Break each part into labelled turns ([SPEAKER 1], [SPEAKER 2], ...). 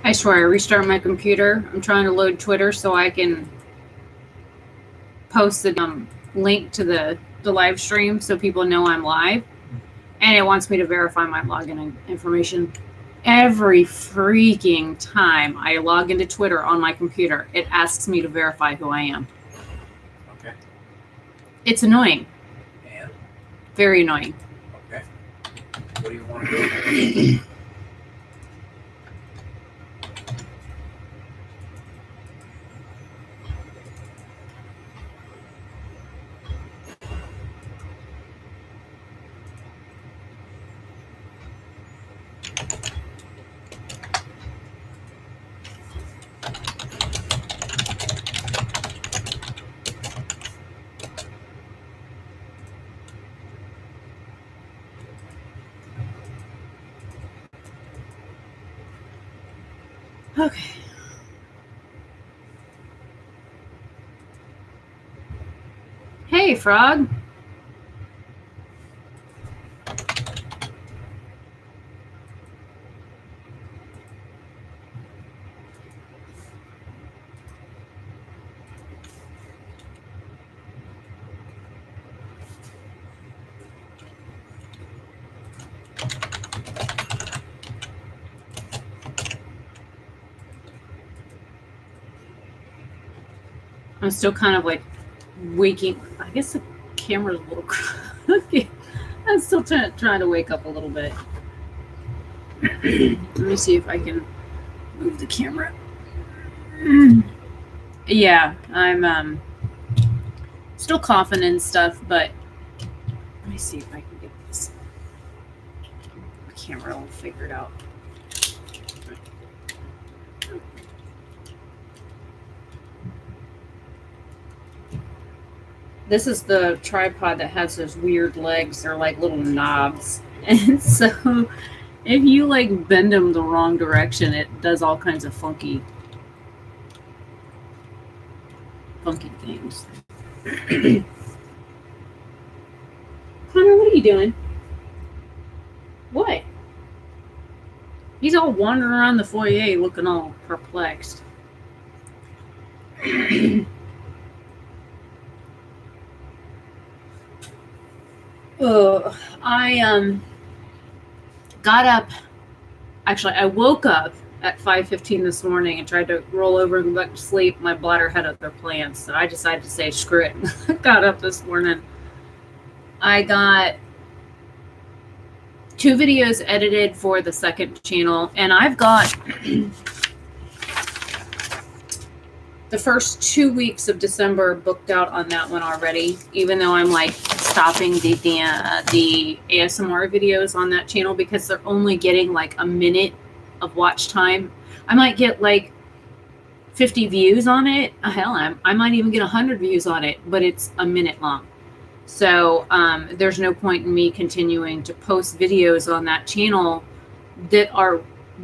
[SPEAKER 1] I swear, I restart my computer. I'm trying to load Twitter so I can post the link to the live stream so people know I'm live. And it wants me to verify my login information. Every freaking time I log into Twitter on my computer, it asks me to verify who I am.
[SPEAKER 2] Okay.
[SPEAKER 1] It's annoying.
[SPEAKER 2] And?
[SPEAKER 1] Very annoying.
[SPEAKER 2] Okay. What do you want to do?
[SPEAKER 1] Okay. Hey, Frog. I'm still kind of like waking. I guess the camera's a little crooked. I'm still trying to wake up a little bit. Let me see if I can move the camera. Yeah, I'm still coughing and stuff, but let me see if I can get this camera all figured out. This is the tripod that has those weird legs. They're like little knobs. And so if you like bend them the wrong direction, it does all kinds of funky things. Connor, what are you doing? What? He's all wandering around the foyer looking all perplexed. I got up. Actually, I woke up at 5:15 this morning and tried to roll over and go back to sleep. My bladder had other plans, so I decided to say screw it. Got up this morning. I got 2 videos edited for the second channel, and I've got the first 2 weeks of December booked out on that one already, even though I'm like stopping the ASMR videos on that channel because they're only getting like a minute of watch time. I might get like 50 views on it. Hell, I might even get 100 views on it, but it's a minute long. So there's no point in me continuing to post videos on that channel that are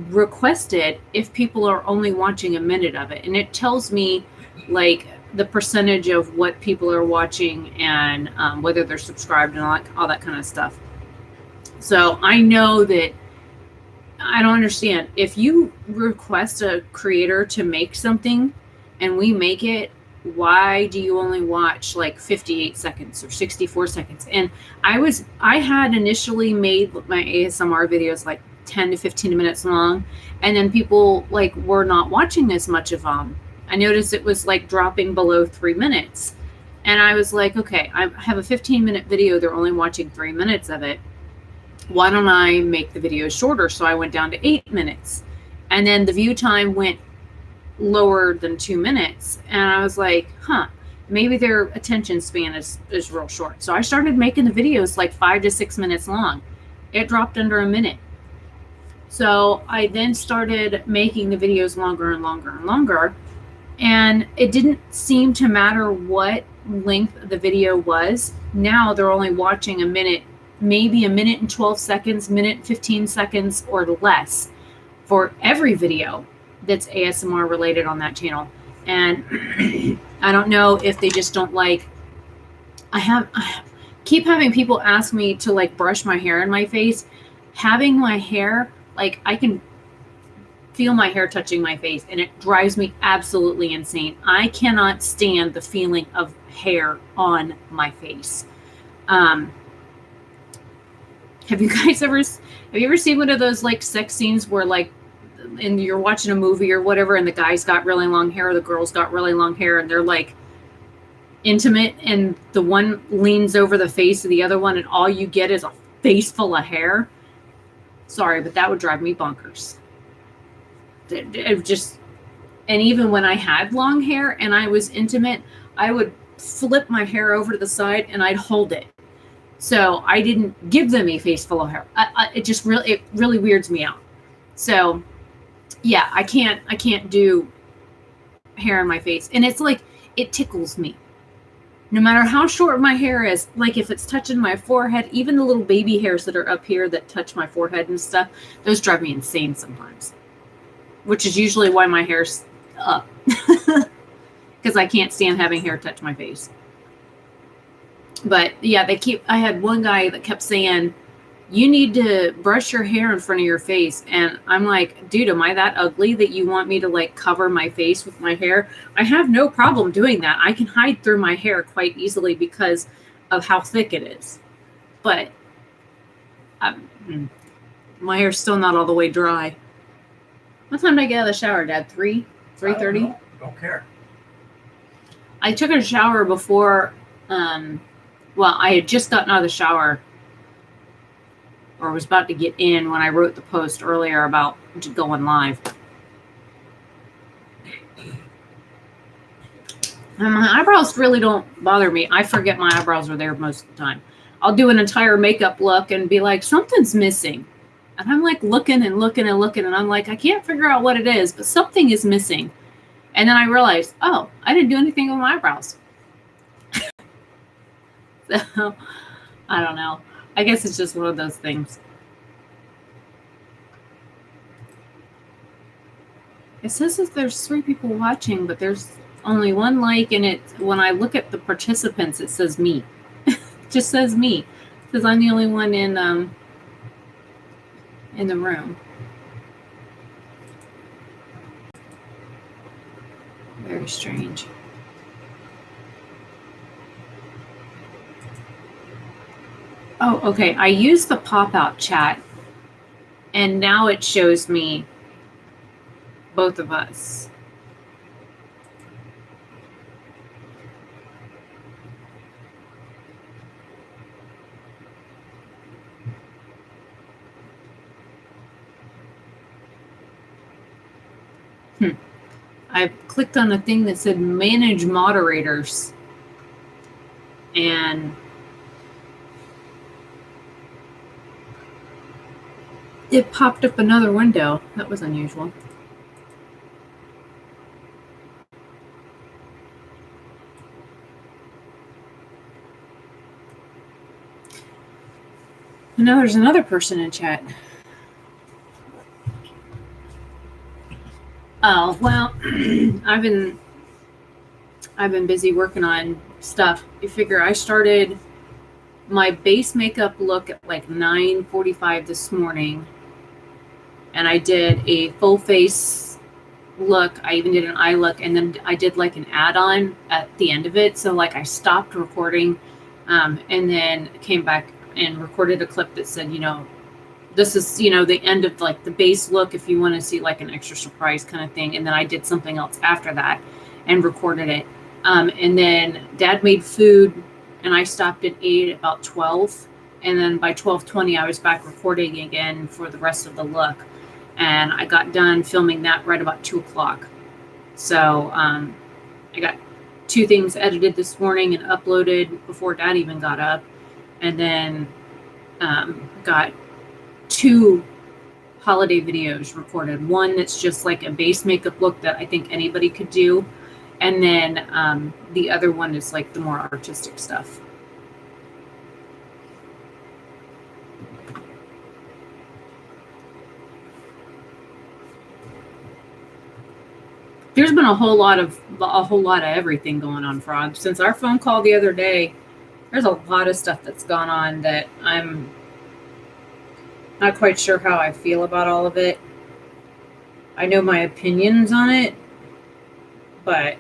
[SPEAKER 1] requested if people are only watching a minute of it. And it tells me like the percentage of what people are watching and whether they're subscribed and all that kind of stuff. So I know that I don't understand. If you request a creator to make something and we make it, why do you only watch like 58 seconds or 64 seconds? And I had initially made my ASMR videos like 10 to 15 minutes long, and then people like were not watching as much of them. I noticed it was like dropping below 3 minutes, and I was like, okay, I have a 15-minute video, they're only watching 3 minutes of it. Why don't I make the video shorter? So I went down to 8 minutes, and then the view time went lower than 2 minutes, and I was like, maybe their attention span is real short. So I started making the videos like 5 to 6 minutes long. It dropped under a minute. So I then started making the videos longer and longer and longer, and it didn't seem to matter what length the video was. Now they're only watching a minute, maybe a minute and 12 seconds, minute and 15 seconds or less for every video that's ASMR related on that channel. And I don't know if they just don't like, I keep having people ask me to like brush my hair in my face. Having my hair, like I can feel my hair touching my face, and it drives me absolutely insane. I cannot stand the feeling of hair on my face. Have you ever seen one of those like sex scenes where like, and you're watching a movie or whatever, and the guy's got really long hair, or the girl's got really long hair, and they're like intimate, and the one leans over the face of the other one, and all you get is a face full of hair? Sorry, but that would drive me bonkers. It just, and even when I had long hair and I was intimate, I would flip my hair over to the side and I'd hold it, so I didn't give them a face full of hair. It really weirds me out. So yeah, I can't do hair in my face, and it's like it tickles me. No matter how short my hair is, like if it's touching my forehead, even the little baby hairs that are up here that touch my forehead and stuff, those drive me insane sometimes. Which is usually why my hair's up. Because I can't stand having hair touch my face. But yeah, I had one guy that kept saying, you need to brush your hair in front of your face. And I'm like, dude, am I that ugly that you want me to like cover my face with my hair? I have no problem doing that. I can hide through my hair quite easily because of how thick it is. But my hair's still not all the way dry. What time did I get out of the shower, Dad? 3:30?
[SPEAKER 2] Don't care.
[SPEAKER 1] I took a shower before, I had just gotten out of the shower, or was about to get in when I wrote the post earlier about going live. And my eyebrows really don't bother me. I forget my eyebrows are there most of the time. I'll do an entire makeup look and be like, something's missing. And I'm like looking and looking and looking, and I'm like, I can't figure out what it is, but something is missing. And then I realized, oh, I didn't do anything with my eyebrows. So, I don't know. I guess it's just one of those things. It says that there's 3 people watching, but there's only 1 like, and when I look at the participants, it says me. It just says me. It says I'm the only one in the room. Very strange. Oh, okay. I used the pop-out chat, and now it shows me both of us. I clicked on a thing that said manage moderators, and it popped up another window. That was unusual. And now there's another person in chat. Oh, well, I've been busy working on stuff. You figure I started my base makeup look at like 9:45 this morning, and I did a full face look. I even did an eye look, and then I did like an add-on at the end of it. So like I stopped recording, and then came back and recorded a clip that said, this is, the end of like the base look if you want to see like an extra surprise kind of thing. And then I did something else after that and recorded it. And then Dad made food, and I stopped at 8, about 12. And then by 12:20, I was back recording again for the rest of the look. And I got done filming that right about 2 o'clock. So I got 2 things edited this morning and uploaded before Dad even got up. And then got 2 holiday videos recorded. One that's just like a base makeup look that I think anybody could do. And then the other one is like the more artistic stuff. There's been a whole lot of everything going on, Frog. Since our phone call the other day, there's a lot of stuff that's gone on that I'm not quite sure how I feel about all of it. I know my opinions on it, but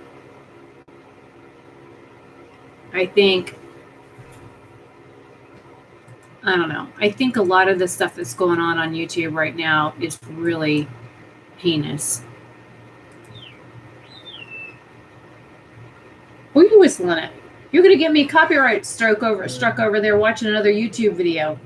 [SPEAKER 1] I think, I don't know. I think a lot of the stuff that's going on YouTube right now is really heinous. Who are you whistling at? You're gonna get me copyright struck over there watching another YouTube video.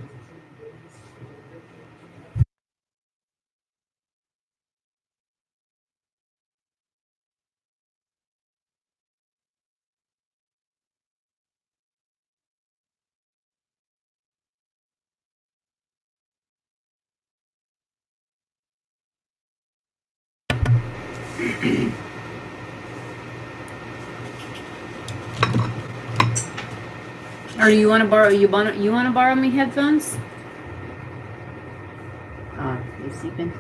[SPEAKER 1] Or do you want to borrow? You want to borrow me headphones? You sleeping?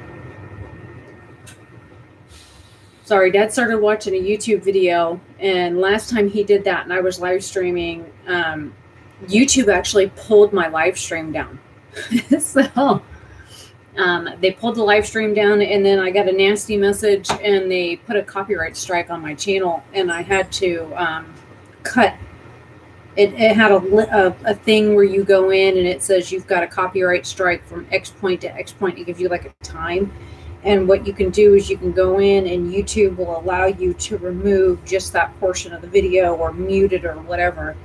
[SPEAKER 1] Sorry, Dad started watching a YouTube video, and last time he did that, and I was live streaming. YouTube actually pulled my live stream down. So they pulled the live stream down, and then I got a nasty message, and they put a copyright strike on my channel, and I had to cut. It had a thing where you go in and it says you've got a copyright strike from X point to X point. It gives you like a time. And what you can do is you can go in and YouTube will allow you to remove just that portion of the video or mute it or whatever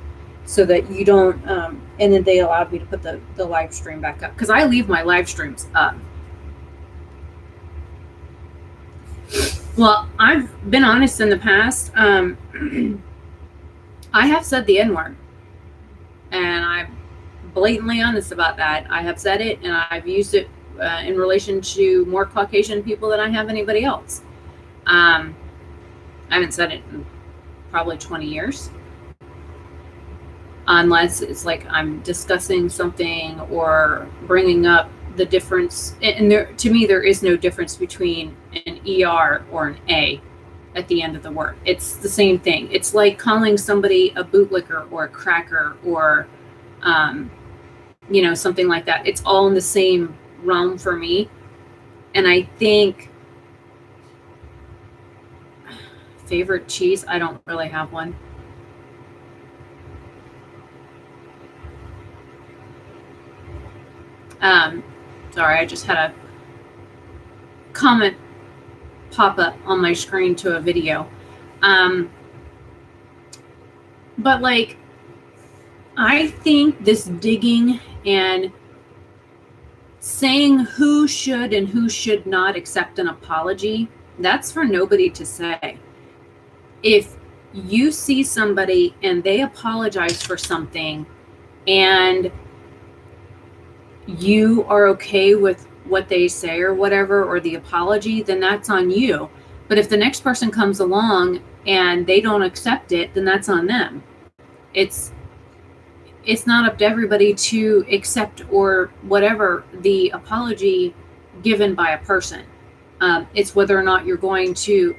[SPEAKER 1] so that you don't, and then they allowed me to put the live stream back up because I leave my live streams up. Well, I've been honest in the past. I have said the N-word, and I'm blatantly honest about that. I have said it, and I've used it in relation to more Caucasian people than I have anybody else. I haven't said it in probably 20 years. Unless it's like I'm discussing something or bringing up the difference. And to me, there is no difference between an ER or an A at the end of the word. It's the same thing. It's like calling somebody a bootlicker or a cracker or, something like that. It's all in the same realm for me. And I think favorite cheese, I don't really have one. Sorry, I just had a comment pop up on my screen to a video. But like, I think this digging and saying who should and who should not accept an apology, that's for nobody to say. If you see somebody and they apologize for something and you are okay with what they say or whatever, or the apology, then that's on you. But if the next person comes along and they don't accept it, then that's on them. It's not up to everybody to accept or whatever the apology given by a person. It's whether or not you're going to.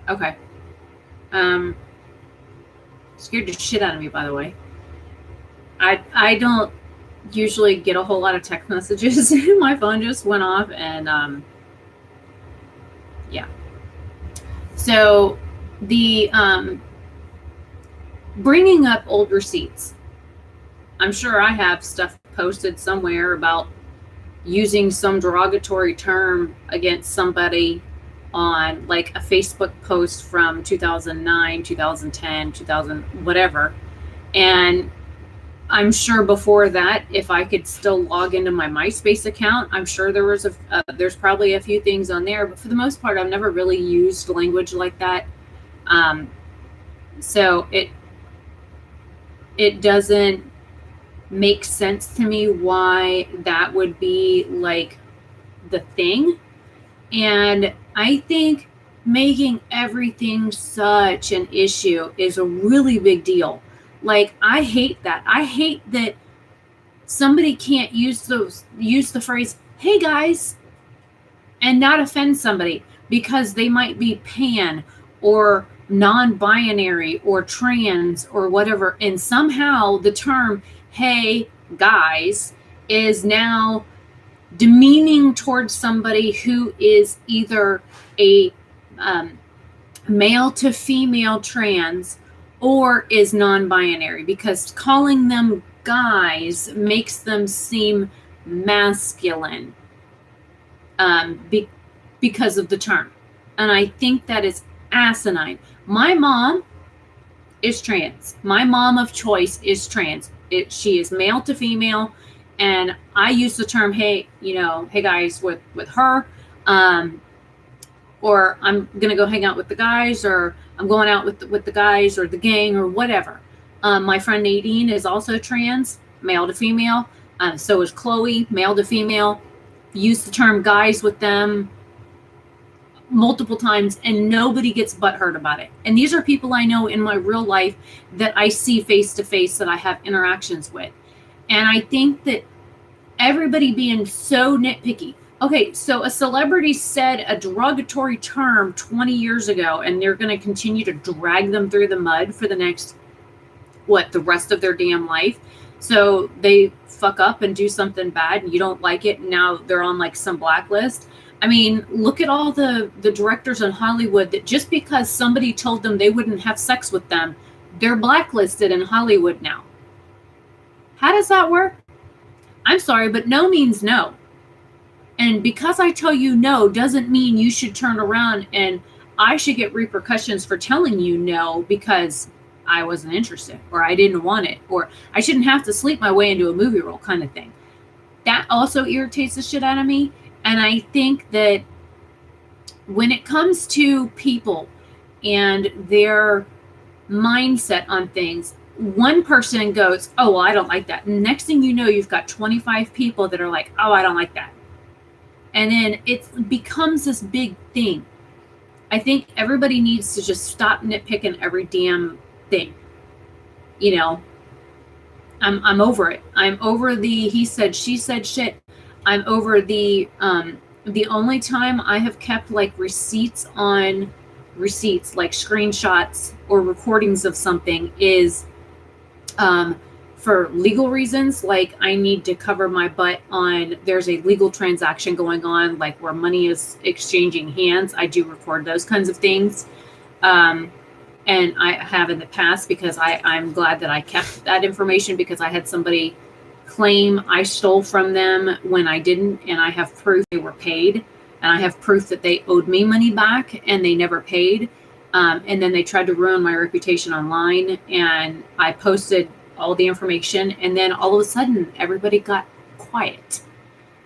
[SPEAKER 1] Okay. Scared the shit out of me, by the way. I don't usually get a whole lot of text messages. My phone just went off, and yeah. So the bringing up old receipts. I'm sure I have stuff posted somewhere about using some derogatory term against somebody on like a Facebook post from 2009, 2010, 2000, whatever. And I'm sure before that, if I could still log into my MySpace account, I'm sure there was there's probably a few things on there, but for the most part, I've never really used language like that. So it doesn't make sense to me why that would be like the thing. And I think making everything such an issue is a really big deal. Like, I hate that. I hate that somebody can't use the phrase, "Hey guys," and not offend somebody because they might be pan or non-binary or trans or whatever. And somehow the term, "Hey guys," is now demeaning towards somebody who is either a male to female trans or is non-binary, because calling them guys makes them seem masculine because of the term. And I think that is asinine. My mom is trans. My mom of choice is trans. She is male to female, and I use the term hey guys with her, or I'm gonna go hang out with the guys, or I'm going out with the guys or the gang or whatever. My friend Nadine is also trans, male to female. So is Chloe, male to female. Use the term guys with them multiple times, and nobody gets butthurt about it. And these are people I know in my real life that I see face to face, that I have interactions with. And I think that everybody being so nitpicky. Okay, so a celebrity said a derogatory term 20 years ago, and they're going to continue to drag them through the mud for the next, the rest of their damn life. So they fuck up and do something bad, and you don't like it, and now they're on like some blacklist. I mean, look at all the directors in Hollywood that just because somebody told them they wouldn't have sex with them, they're blacklisted in Hollywood now. How does that work? I'm sorry, but no means no. And because I tell you no doesn't mean you should turn around and I should get repercussions for telling you no because I wasn't interested, or I didn't want it, or I shouldn't have to sleep my way into a movie role kind of thing. That also irritates the shit out of me. And I think that when it comes to people and their mindset on things, one person goes, oh, well, I don't like that. And next thing you know, you've got 25 people that are like, oh, I don't like that. And then it becomes this big thing. I think everybody needs to just stop nitpicking every damn thing. You know, I'm over it. I'm over the he said, she said shit. I'm over the only time I have kept like receipts, like screenshots or recordings of something, is for legal reasons. Like I need to cover my butt on, there's a legal transaction going on, like where money is exchanging hands. I do record those kinds of things. And I have in the past, because I'm glad that I kept that information, because I had somebody claim I stole from them when I didn't, and I have proof they were paid, and I have proof that they owed me money back and they never paid. And then they tried to ruin my reputation online, and I posted all the information, and then all of a sudden everybody got quiet.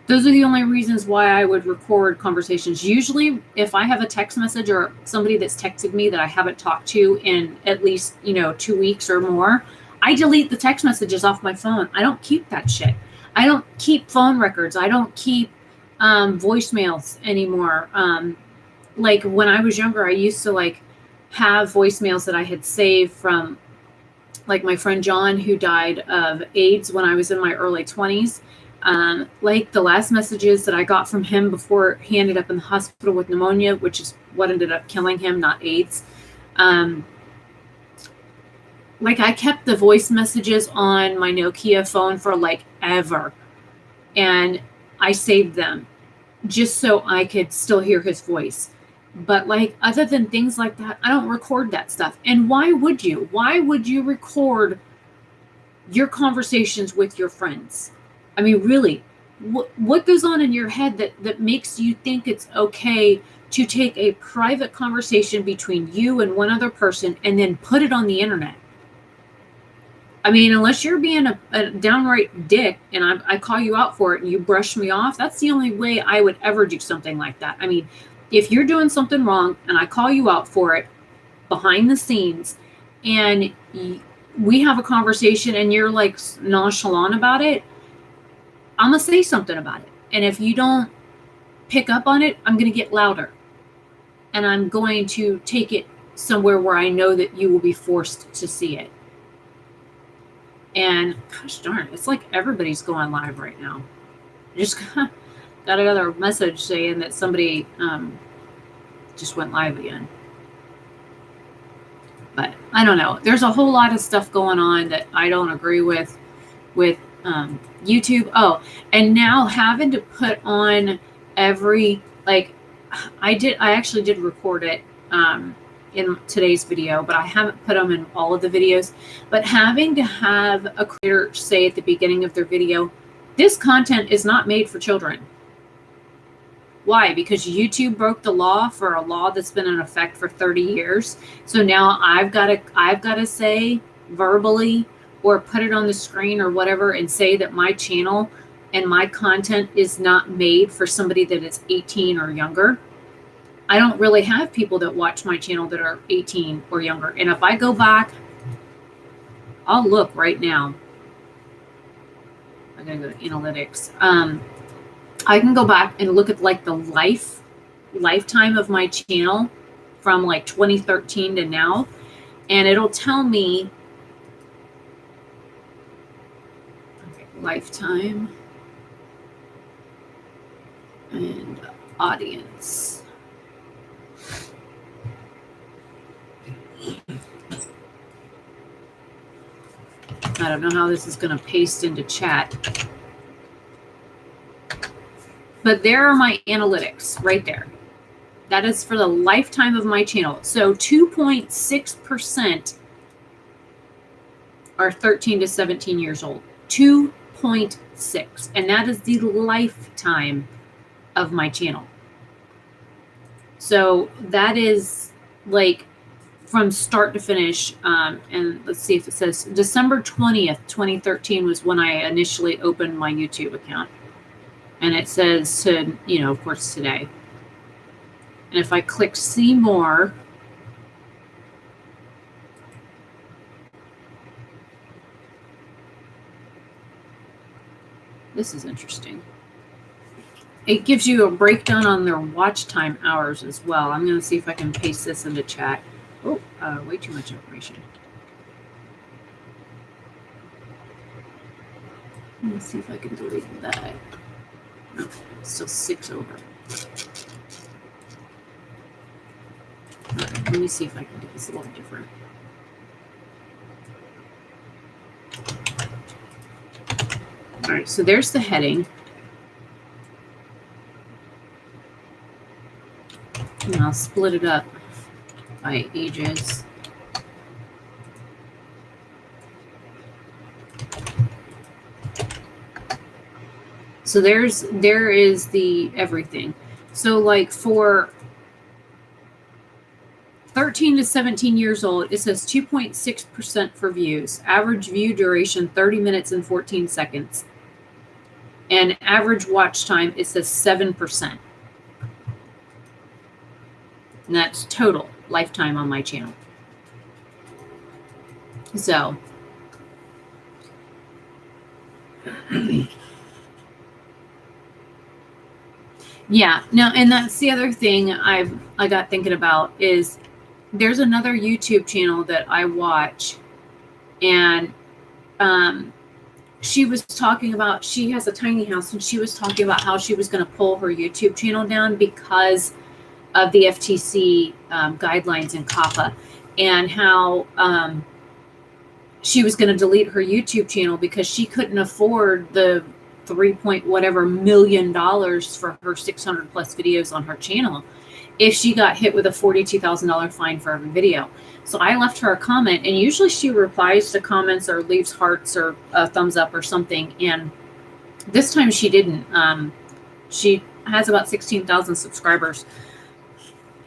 [SPEAKER 1] Those are the only reasons why I would record conversations. Usually if I have a text message or somebody that's texted me that I haven't talked to in at least 2 weeks or more, I delete the text messages off my phone. I don't keep that shit. I don't keep phone records. I don't keep voicemails anymore. Like when I was younger, I used to like have voicemails that I had saved from like my friend John, who died of AIDS when I was in my early 20s. Like the last messages that I got from him before he ended up in the hospital with pneumonia, which is what ended up killing him, not AIDS. Like I kept the voice messages on my Nokia phone for like ever. And I saved them just so I could still hear his voice. But like other than things like that, I don't record that stuff. And why would you? Why would you record your conversations with your friends? I mean, really, what goes on in your head that makes you think it's okay to take a private conversation between you and one other person and then put it on the internet? I mean, unless you're being a downright dick and I call you out for it and you brush me off, that's the only way I would ever do something like that. I mean, if you're doing something wrong and I call you out for it behind the scenes and we have a conversation and you're like nonchalant about it, I'm going to say something about it. And if you don't pick up on it, I'm going to get louder. And I'm going to take it somewhere where I know that you will be forced to see it. And gosh darn, it's like everybody's going live right now. I just got another message saying that somebody just went live again. But I don't know. There's a whole lot of stuff going on that I don't agree with YouTube. Oh, and now having to put on every, like, I actually did record it in today's video, but I haven't put them in all of the videos. But having to have a creator say at the beginning of their video, this content is not made for children. Why? Because YouTube broke the law for a law that's been in effect for 30 years. So now I've got to say verbally or put it on the screen or whatever and say that my channel and my content is not made for somebody that is 18 or younger. I don't really have people that watch my channel that are 18 or younger. And if I go back, I'll look right now. I'm going to go to analytics. I can go back and look at like the lifetime of my channel from like 2013 to now. And it'll tell me, okay, lifetime and audience. I don't know how this is going to paste into chat. But there are my analytics right there. That is for the lifetime of my channel. So 2.6% are 13 to 17 years old. 2.6. And that is the lifetime of my channel. So that is like from start to finish. And let's see if it says December 20th, 2013 was when I initially opened my YouTube account. And it says to, you know, of course, today. And if I click see more, this is interesting. It gives you a breakdown on their watch time hours as well. I'm going to see if I can paste this into chat. Oh, way too much information. Let me see if I can delete that. No, it's still 6 over. All right, let me see if I can do this a little different. All right, so there's the heading. And I'll split it up by ages. So there is the everything. So like for 13 to 17 years old, it says 2.6% for views. Average view duration 30 minutes and 14 seconds. And average watch time, it says 7%. And that's total lifetime on my channel. So yeah, no, and that's the other thing I got thinking about is there's another YouTube channel that I watch, and she was talking about, she has a tiny house, and she was talking about how she was going to pull her YouTube channel down because of the FTC guidelines in COPPA, and how she was going to delete her YouTube channel because she couldn't afford the $3 million for her 600 plus videos on her channel if she got hit with a $42,000 fine for every video. So I left her a comment, and usually she replies to comments or leaves hearts or a thumbs up or something. And this time she didn't. She has about 16,000 subscribers.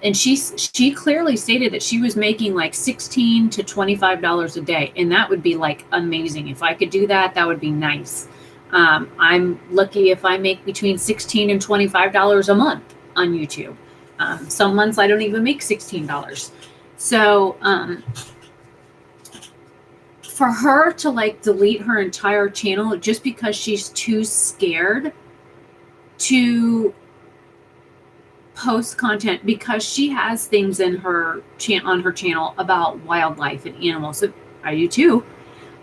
[SPEAKER 1] And she clearly stated that she was making like $16 to $25 a day. And that would be like amazing. If I could do that, that would be nice. I'm lucky if I make between $16 and $25 a month on YouTube. Some months I don't even make $16. So for her to like delete her entire channel just because she's too scared to post content, because she has things in her on her channel about wildlife and animals. I do too,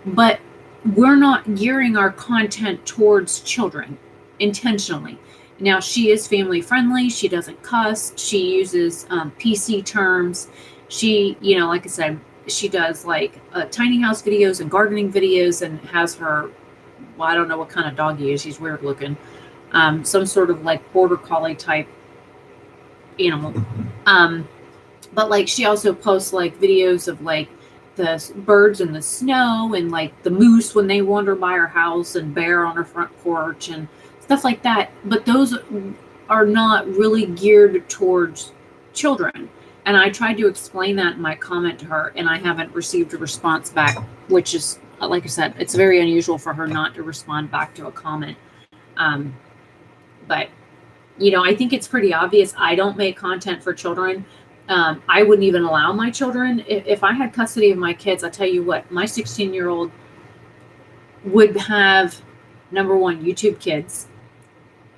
[SPEAKER 1] but we're not gearing our content towards children intentionally. Now, she is family friendly. She doesn't cuss. She uses PC terms. She, you know, like I said, she does like tiny house videos and gardening videos and has her well, I don't know what kind of dog he is. He's weird looking. Some sort of like border collie type animal. But like she also posts like videos of like the birds in the snow and like the moose when they wander by her house and bear on her front porch and stuff like that. But those are not really geared towards children. And I tried to explain that in my comment to her, and I haven't received a response back, which is, like I said, it's very unusual for her not to respond back to a comment. But, you know, I think it's pretty obvious I don't make content for children. I wouldn't even allow my children. If I had custody of my kids, I'll tell you what, my 16-year-old would have, number one, YouTube Kids,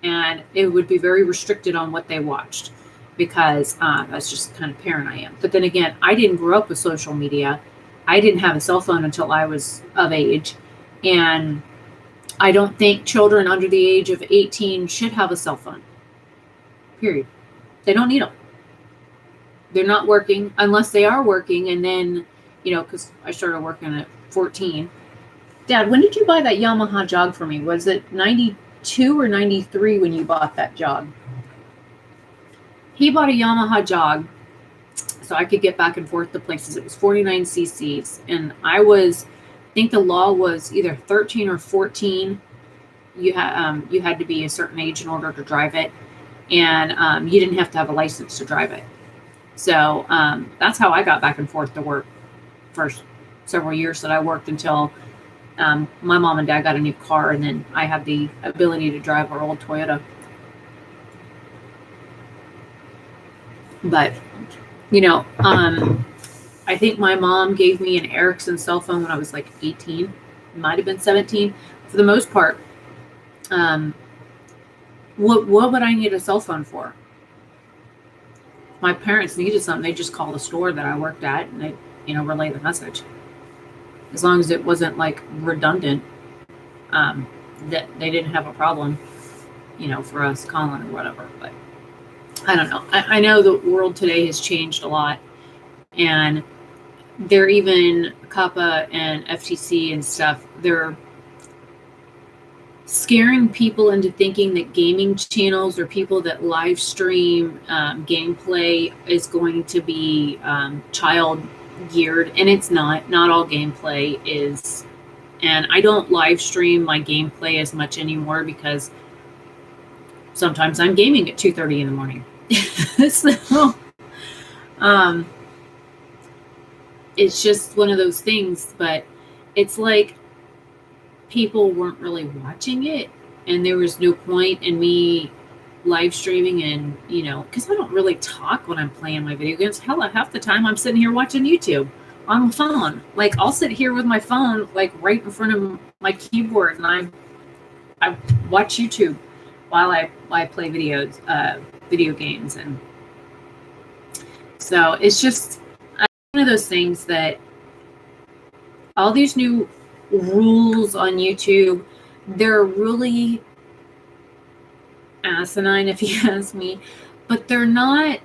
[SPEAKER 1] and it would be very restricted on what they watched because that's just the kind of parent I am. But then again, I didn't grow up with social media. I didn't have a cell phone until I was of age. And I don't think children under the age of 18 should have a cell phone. Period. They don't need them. They're not working unless they are working. And then, you know, because I started working at 14. Dad, when did you buy that Yamaha jog for me? Was it 92 or 93 when you bought that jog? He bought a Yamaha jog so I could get back and forth to places. It was 49 cc's. And I think the law was either 13 or 14. You had to be a certain age in order to drive it. And you didn't have to have a license to drive it. So that's how I got back and forth to work first several years that I worked until my mom and dad got a new car, and then I had the ability to drive our old Toyota. But, you know, I think my mom gave me an Ericsson cell phone when I was like 18. It might have been 17. For the most part, what would I need a cell phone for? My parents needed something, they just call the store that I worked at and they, you know, relay the message. As long as it wasn't like redundant, that they didn't have a problem, you know, for us calling or whatever. But I don't know. I know the world today has changed a lot, and they're even COPPA and FTC and stuff. They're scaring people into thinking that gaming channels or people that live stream gameplay is going to be child geared, and it's not. Not all gameplay is. And I don't live stream my gameplay as much anymore because sometimes I'm gaming at 2:30 in the morning. So it's just one of those things. But it's like people weren't really watching it, and there was no point in me live streaming. And, you know, because I don't really talk when I'm playing my video games. Hell, half the time I'm sitting here watching YouTube on the phone. Like, I'll sit here with my phone like right in front of my keyboard, and I watch YouTube while I play video games. And so it's just one of those things that all these new rules on YouTube, they're really asinine if you ask me, but they're not.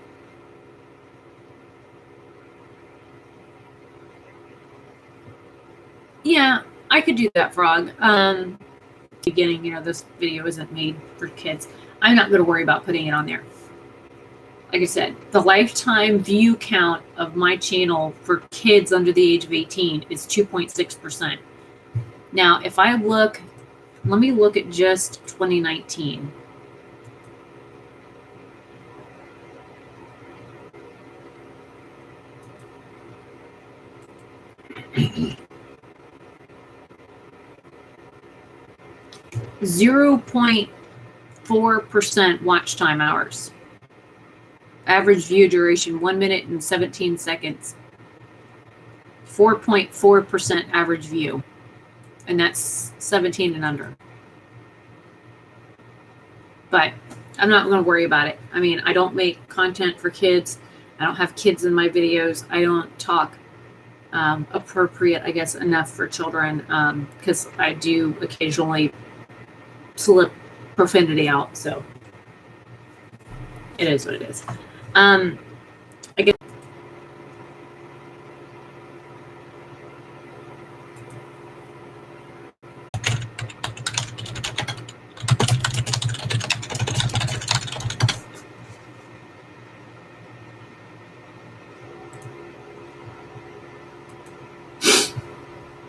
[SPEAKER 1] Yeah, I could do that, Frog. Beginning, you know, this video isn't made for kids. I'm not going to worry about putting it on there. Like I said, the lifetime view count of my channel for kids under the age of 18 is 2.6%. Now, if I look, let me look at just 2019. .4% watch time hours. Average view duration 1 minute and 17 seconds. 4.4% average view. And that's 17 and under. But I'm not going to worry about it. I mean, I don't make content for kids. I don't have kids in my videos. I don't talk appropriate, I guess, enough for children, because I do occasionally slip profanity out. So it is what it is.